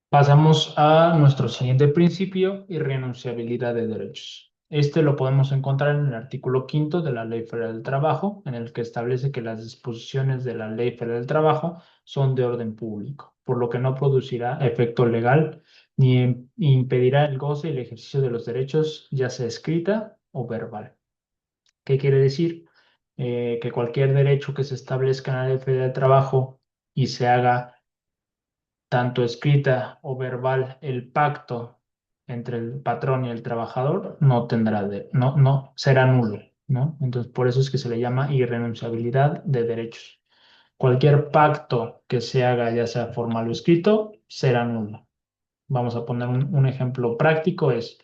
Pasamos a nuestro siguiente principio, irrenunciabilidad de derechos. Este lo podemos encontrar en el artículo quinto de la Ley Federal del Trabajo, en el que establece que las disposiciones de la Ley Federal del Trabajo son de orden público, por lo que no producirá efecto legal ni impedirá el goce y el ejercicio de los derechos, ya sea escrita o verbal. ¿Qué quiere decir? Que cualquier derecho que se establezca en la Ley Federal del Trabajo y se haga tanto escrita o verbal el pacto entre el patrón y el trabajador, no será nulo, ¿no? Entonces, por eso es que se le llama irrenunciabilidad de derechos. Cualquier pacto que se haga, ya sea formal o escrito, será nulo. Vamos a poner un ejemplo práctico, es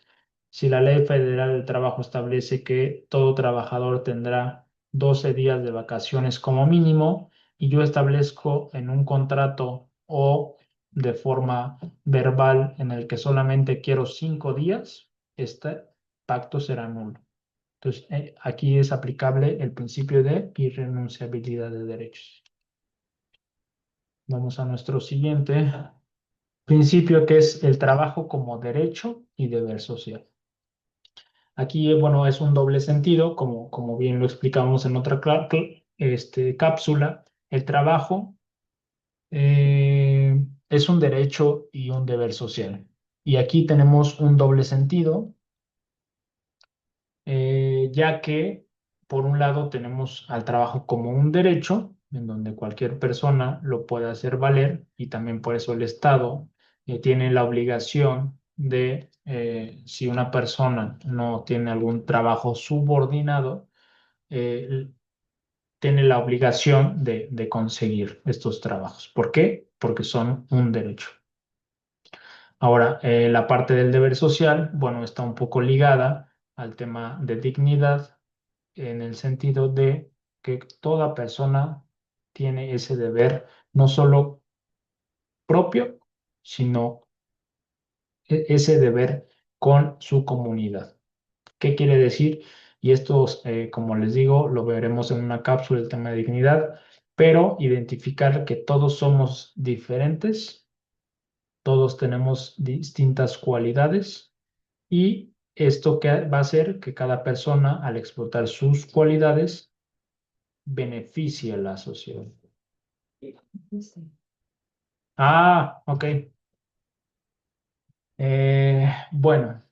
si la Ley Federal del Trabajo establece que todo trabajador tendrá 12 días de vacaciones como mínimo y yo establezco en un contrato o de forma verbal en el que solamente quiero 5 días, este pacto será nulo. Entonces, aquí es aplicable el principio de irrenunciabilidad de derechos. Vamos a nuestro siguiente principio, que es el trabajo como derecho y deber social. Aquí, bueno, es un doble sentido, como bien lo explicamos en otra cápsula. El trabajo es un derecho y un deber social. Y aquí tenemos un doble sentido, ya que por un lado tenemos al trabajo como un derecho, en donde cualquier persona lo puede hacer valer, y también por eso el Estado tiene la obligación de, si una persona no tiene algún trabajo subordinado, eh, tiene la obligación de conseguir estos trabajos. ¿Por qué? Porque son un derecho. Ahora, la parte del deber social, bueno, está un poco ligada al tema de dignidad, en el sentido de que toda persona tiene ese deber, no solo propio, sino ese deber con su comunidad. ¿Qué quiere decir? Y esto, como les digo, lo veremos en una cápsula, el tema de dignidad, pero identificar que todos somos diferentes, todos tenemos distintas cualidades, y esto que va a hacer que cada persona, al explotar sus cualidades, beneficie a la sociedad. Ah, ok. Bueno,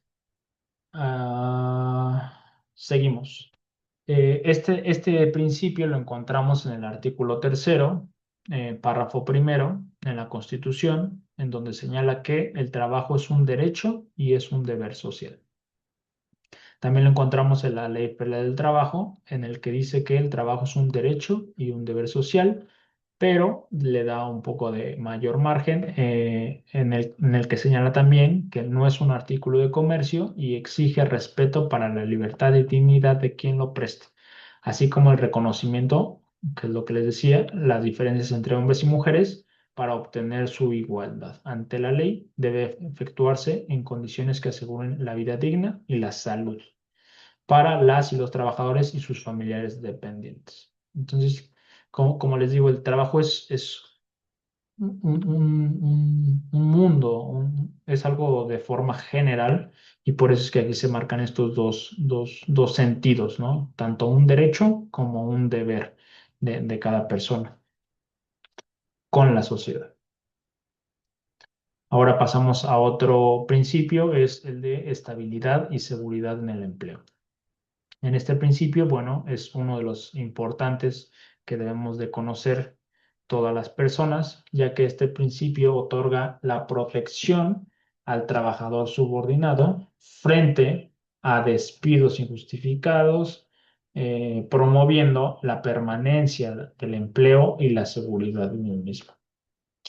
seguimos. Este principio lo encontramos en el artículo tercero, párrafo primero, en la Constitución, en donde señala que el trabajo es un derecho y es un deber social. También lo encontramos en la Ley Federal del Trabajo, en el que dice que el trabajo es un derecho y un deber social, pero le da un poco de mayor margen, en el que señala también que no es un artículo de comercio y exige respeto para la libertad y dignidad de quien lo preste, así como el reconocimiento, que es lo que les decía, las diferencias entre hombres y mujeres para obtener su igualdad ante la ley debe efectuarse en condiciones que aseguren la vida digna y la salud para las y los trabajadores y sus familiares dependientes. Entonces, como les digo, el trabajo es un mundo, es algo de forma general, y por eso es que aquí se marcan estos dos sentidos, ¿no? Tanto un derecho como un deber de cada persona con la sociedad. Ahora pasamos a otro principio, es el de estabilidad y seguridad en el empleo. En este principio, bueno, es uno de los importantes que debemos de conocer todas las personas, ya que este principio otorga la protección al trabajador subordinado frente a despidos injustificados, promoviendo la permanencia del empleo y la seguridad en el mismo.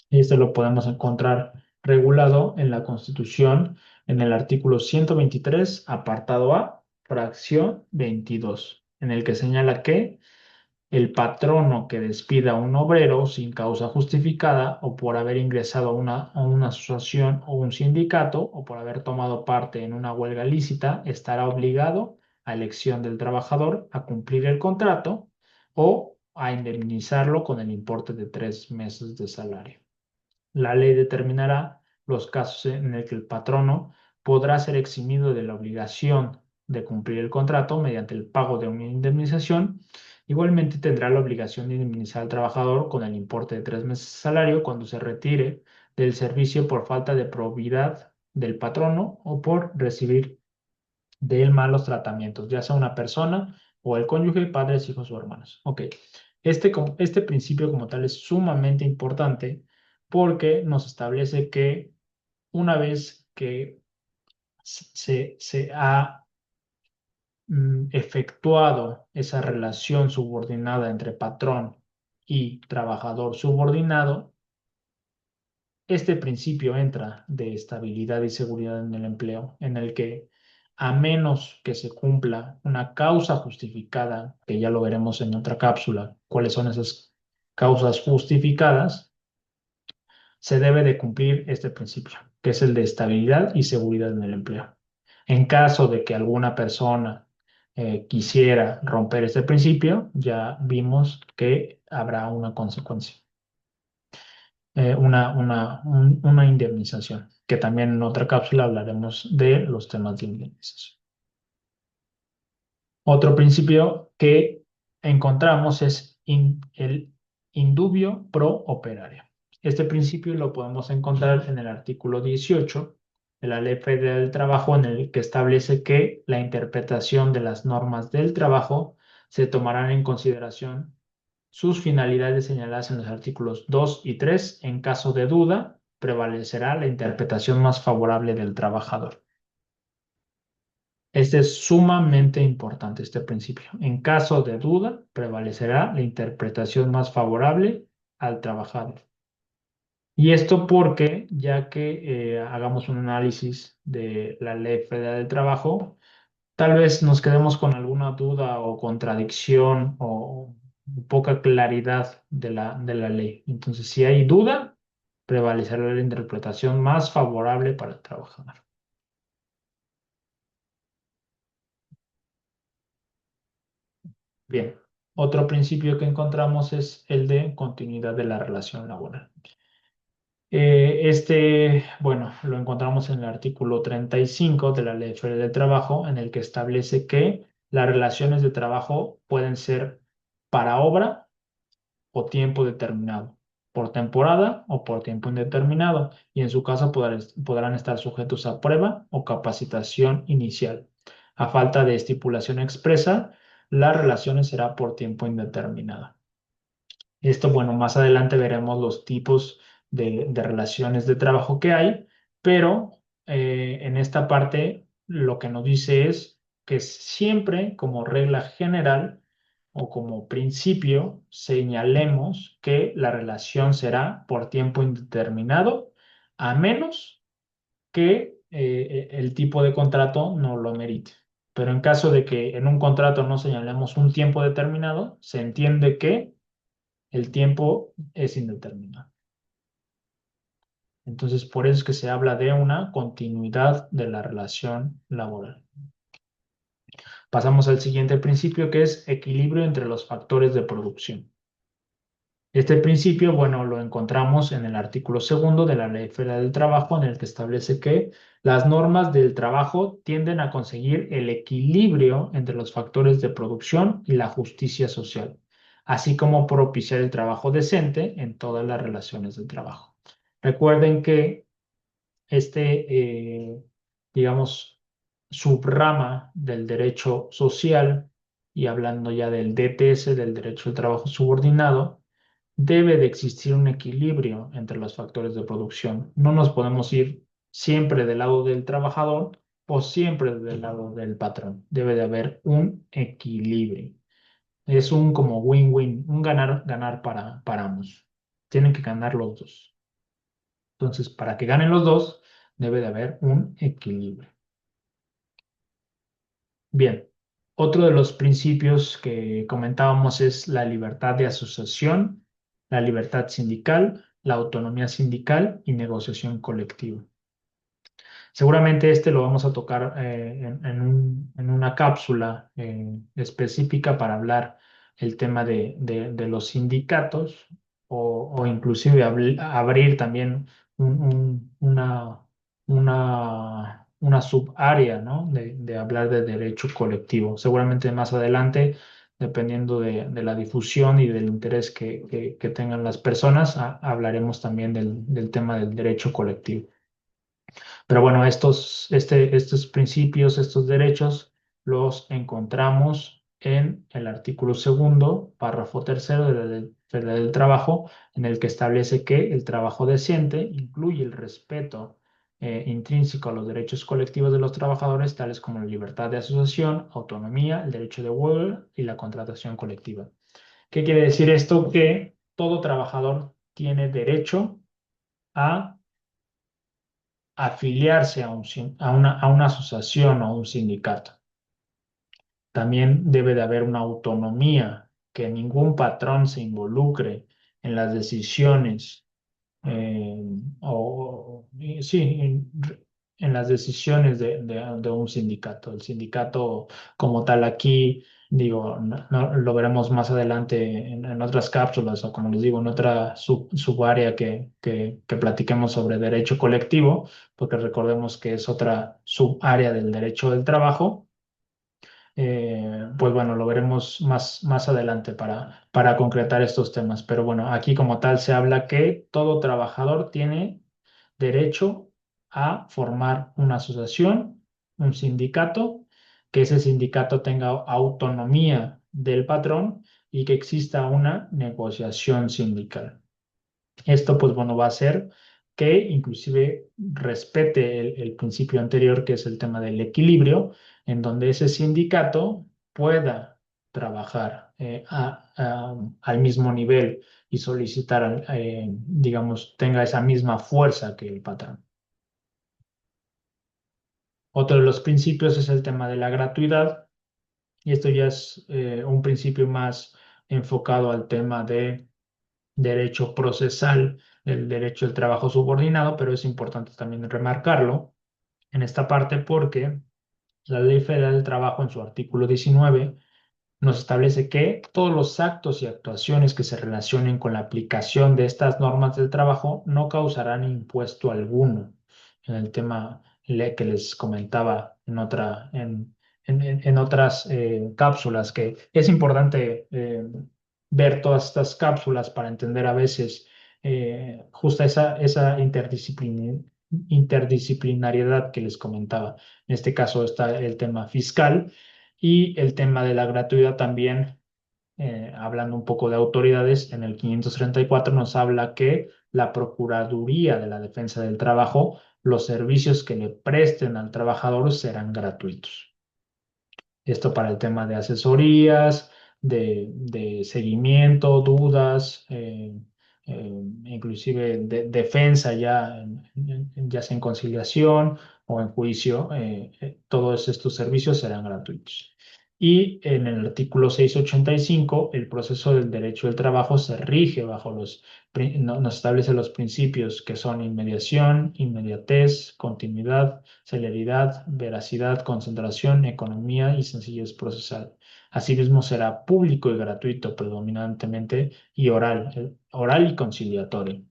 Y esto lo podemos encontrar regulado en la Constitución en el artículo 123, apartado A, fracción 22, en el que señala que el patrono que despida a un obrero sin causa justificada o por haber ingresado a una asociación o un sindicato o por haber tomado parte en una huelga lícita estará obligado, a elección del trabajador, a cumplir el contrato o a indemnizarlo con el importe de 3 meses de salario. La ley determinará los casos en el que el patrono podrá ser eximido de la obligación de cumplir el contrato mediante el pago de una indemnización. Igualmente tendrá la obligación de indemnizar al trabajador con el importe de 3 meses de salario cuando se retire del servicio por falta de probidad del patrono o por recibir de él malos tratamientos, ya sea una persona o el cónyuge, padres, hijos o hermanos. Ok, este principio como tal es sumamente importante porque nos establece que una vez que se ha efectuado esa relación subordinada entre patrón y trabajador subordinado, este principio entra de estabilidad y seguridad en el empleo, en el que a menos que se cumpla una causa justificada, que ya lo veremos en otra cápsula, cuáles son esas causas justificadas, se debe de cumplir este principio, que es el de estabilidad y seguridad en el empleo. En caso de que alguna persona quisiera romper este principio, ya vimos que habrá una consecuencia, una indemnización, que también en otra cápsula hablaremos de los temas de indemnización. Otro principio que encontramos es el indubio pro operario. Este principio lo podemos encontrar en el artículo 18 de la Ley Federal del Trabajo, en el que establece que la interpretación de las normas del trabajo se tomarán en consideración sus finalidades señaladas en los artículos 2 y 3. En caso de duda, prevalecerá la interpretación más favorable del trabajador. Este es sumamente importante, este principio. En caso de duda, prevalecerá la interpretación más favorable al trabajador. Y esto porque, ya que hagamos un análisis de la Ley Federal del Trabajo, tal vez nos quedemos con alguna duda o contradicción o poca claridad de la ley. Entonces, si hay duda, prevalecerá la interpretación más favorable para el trabajador. Bien, otro principio que encontramos es el de continuidad de la relación laboral. Bueno, lo encontramos en el artículo 35 de la Ley Federal del Trabajo, en el que establece que las relaciones de trabajo pueden ser para obra o tiempo determinado, por temporada o por tiempo indeterminado, y en su caso podrán estar sujetos a prueba o capacitación inicial. A falta de estipulación expresa, las relaciones será por tiempo indeterminado. Esto, bueno, más adelante veremos los tipos de relaciones de trabajo que hay, pero en esta parte lo que nos dice es que siempre como regla general o como principio señalemos que la relación será por tiempo indeterminado, a menos que el tipo de contrato no lo merite. Pero en caso de que en un contrato no señalemos un tiempo determinado, se entiende que el tiempo es indeterminado. Entonces, por eso es que se habla de una continuidad de la relación laboral. Pasamos al siguiente principio, que es equilibrio entre los factores de producción. Este principio, bueno, lo encontramos en el artículo 2 de la Ley Federal del Trabajo, en el que establece que las normas del trabajo tienden a conseguir el equilibrio entre los factores de producción y la justicia social, así como propiciar el trabajo decente en todas las relaciones de trabajo. Recuerden que este, digamos, subrama del derecho social, y hablando ya del DTS, del derecho al trabajo subordinado, debe de existir un equilibrio entre los factores de producción. No nos podemos ir siempre del lado del trabajador o siempre del lado del patrón. Debe de haber un equilibrio. Es un como win-win, un ganar-ganar para ambos. Tienen que ganar los dos. Entonces, para que ganen los dos, debe de haber un equilibrio. Bien, otro de los principios que comentábamos es la libertad de asociación, la libertad sindical, la autonomía sindical y negociación colectiva. Seguramente este lo vamos a tocar en una cápsula específica para hablar el tema de los sindicatos o inclusive abrir también una subárea, ¿no? De hablar de derecho colectivo. Seguramente más adelante, dependiendo de la difusión y del interés que tengan las personas, hablaremos también del tema del derecho colectivo. Pero bueno, estos principios, estos derechos, los encontramos en el artículo segundo, párrafo tercero de la Ley Federal del Trabajo, en el que establece que el trabajo decente incluye el respeto intrínseco a los derechos colectivos de los trabajadores, tales como la libertad de asociación, autonomía, el derecho de huelga y la contratación colectiva. ¿Qué quiere decir esto? Que todo trabajador tiene derecho a afiliarse a una asociación o a un sindicato. También debe de haber una autonomía, que ningún patrón se involucre en las decisiones eh, sí, en las decisiones de un sindicato. El sindicato como tal aquí, digo, lo veremos más adelante en otras cápsulas o como les digo, en otra subárea que platiquemos sobre derecho colectivo, porque recordemos que es otra subárea del derecho del trabajo. Pues bueno, lo veremos más adelante para concretar estos temas. Pero bueno, aquí como tal se habla que todo trabajador tiene derecho a formar una asociación, un sindicato, que ese sindicato tenga autonomía del patrón y que exista una negociación sindical. Esto, pues bueno, va a hacer que inclusive respete el principio anterior, que es el tema del equilibrio, en donde ese sindicato pueda trabajar al mismo nivel y solicitar, digamos, tenga esa misma fuerza que el patrón. Otro de los principios es el tema de la gratuidad, y esto ya es un principio más enfocado al tema de derecho procesal, el derecho del trabajo subordinado, pero es importante también remarcarlo en esta parte porque la Ley Federal del Trabajo en su artículo 19 nos establece que todos los actos y actuaciones que se relacionen con la aplicación de estas normas del trabajo no causarán impuesto alguno. En el tema que les comentaba en otras cápsulas, que es importante ver todas estas cápsulas para entender a veces justa esa interdisciplinariedad que les comentaba. En este caso está el tema fiscal y el tema de la gratuidad también, hablando un poco de autoridades, en el 534 nos habla que la Procuraduría de la Defensa del Trabajo, los servicios que le presten al trabajador serán gratuitos. Esto para el tema de asesorías, de seguimiento, dudas, inclusive de defensa ya, ya sea en conciliación o en juicio, todos estos servicios serán gratuitos. Y en el artículo 685, el proceso del derecho del trabajo se rige bajo nos establece los principios que son inmediación, inmediatez, continuidad, celeridad, veracidad, concentración, economía y sencillez procesal. Asimismo, será público y gratuito predominantemente y oral y conciliatorio.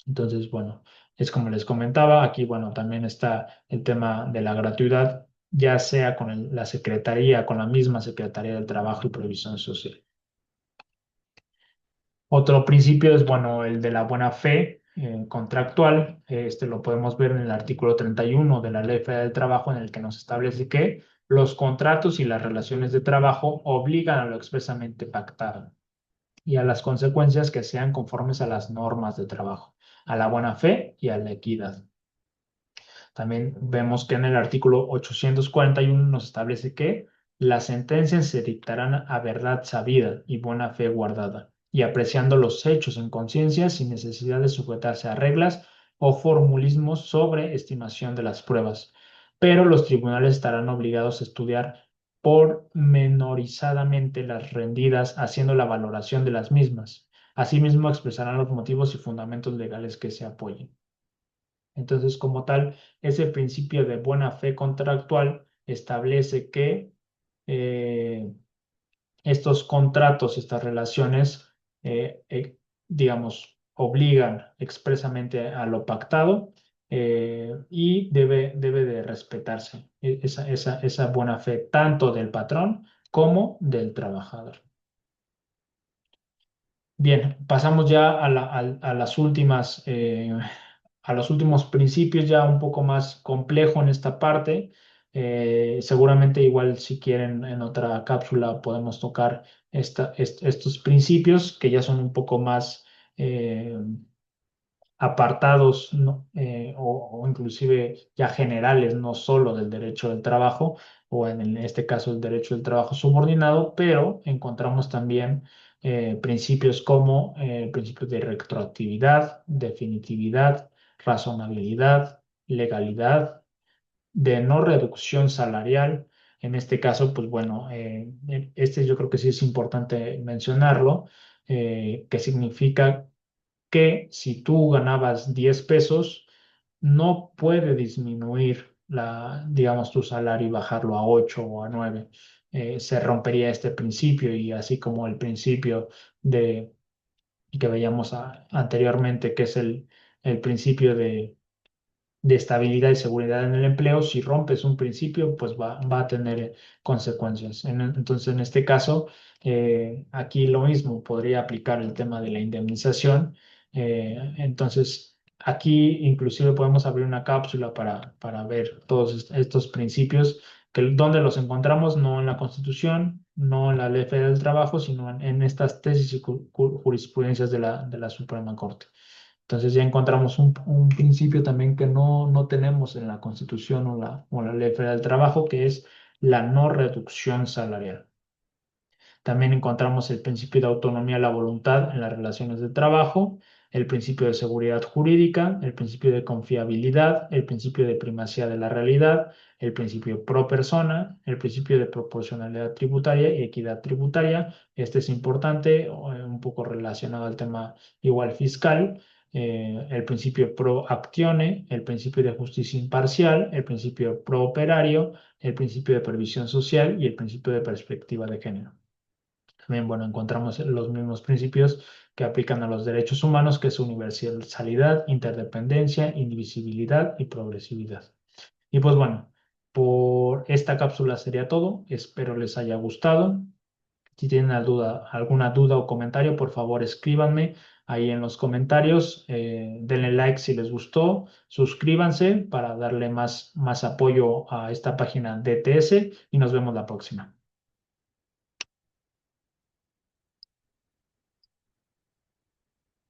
Entonces, bueno, es como les comentaba, aquí, bueno, también está el tema de la gratuidad, ya sea con la Secretaría, con la misma Secretaría del Trabajo y Previsión Social. Otro principio es, bueno, el de la buena fe contractual. Este lo podemos ver en el artículo 31 de la Ley Federal del Trabajo, en el que nos establece que los contratos y las relaciones de trabajo obligan a lo expresamente pactado y a las consecuencias que sean conformes a las normas de trabajo, a la buena fe y a la equidad. También vemos que en el artículo 841 nos establece que las sentencias se dictarán a verdad sabida y buena fe guardada, y apreciando los hechos en conciencia sin necesidad de sujetarse a reglas o formulismos sobre estimación de las pruebas. Pero los tribunales estarán obligados a estudiar pormenorizadamente las rendidas, haciendo la valoración de las mismas. Asimismo, expresarán los motivos y fundamentos legales que se apoyen. Entonces, como tal, ese principio de buena fe contractual establece que eh, estos contratos, estas relaciones, digamos, obligan expresamente a lo pactado y debe de respetarse esa buena fe tanto del patrón como del trabajador. Bien, pasamos ya a las últimas, a los últimos principios, ya un poco más complejo en esta parte. Seguramente igual si quieren en otra cápsula podemos tocar estos principios que ya son un poco más apartados, ¿no? O inclusive ya generales, no solo del derecho del trabajo, o en este caso el derecho del trabajo subordinado, pero encontramos también principios como principios de retroactividad, definitividad, razonabilidad, legalidad, de no reducción salarial. En este caso, pues bueno, este yo creo que sí es importante mencionarlo, que significa que si tú ganabas 10 pesos, no puede disminuir digamos, tu salario y bajarlo a 8 o a 9. Se rompería este principio y así como el principio de que veíamos anteriormente, que es el principio de estabilidad y seguridad en el empleo, si rompes un principio, pues va a tener consecuencias. Entonces, en este caso, aquí lo mismo, podría aplicar el tema de la indemnización. Entonces, aquí inclusive podemos abrir una cápsula para ver todos estos principios, donde los encontramos no en la Constitución, no en la Ley Federal del Trabajo, sino en estas tesis y jurisprudencias de la Suprema Corte. Entonces ya encontramos un principio también que no tenemos en la Constitución o la Ley Federal del Trabajo, que es la no reducción salarial. También encontramos el principio de autonomía de la voluntad en las relaciones de trabajo, el principio de seguridad jurídica, el principio de confiabilidad, el principio de primacía de la realidad, el principio pro persona, el principio de proporcionalidad tributaria y equidad tributaria. Este es importante, un poco relacionado al tema igual fiscal. El principio pro actione, el principio de justicia imparcial, el principio pro operario, el principio de previsión social y el principio de perspectiva de género. También, bueno, encontramos los mismos principios que aplican a los derechos humanos, que es universalidad, interdependencia, indivisibilidad y progresividad. Y pues bueno, por esta cápsula sería todo. Espero les haya gustado. Si tienen alguna duda o comentario, por favor escríbanme ahí en los comentarios. Denle like si les gustó. Suscríbanse para darle más apoyo a esta página DTS y nos vemos la próxima.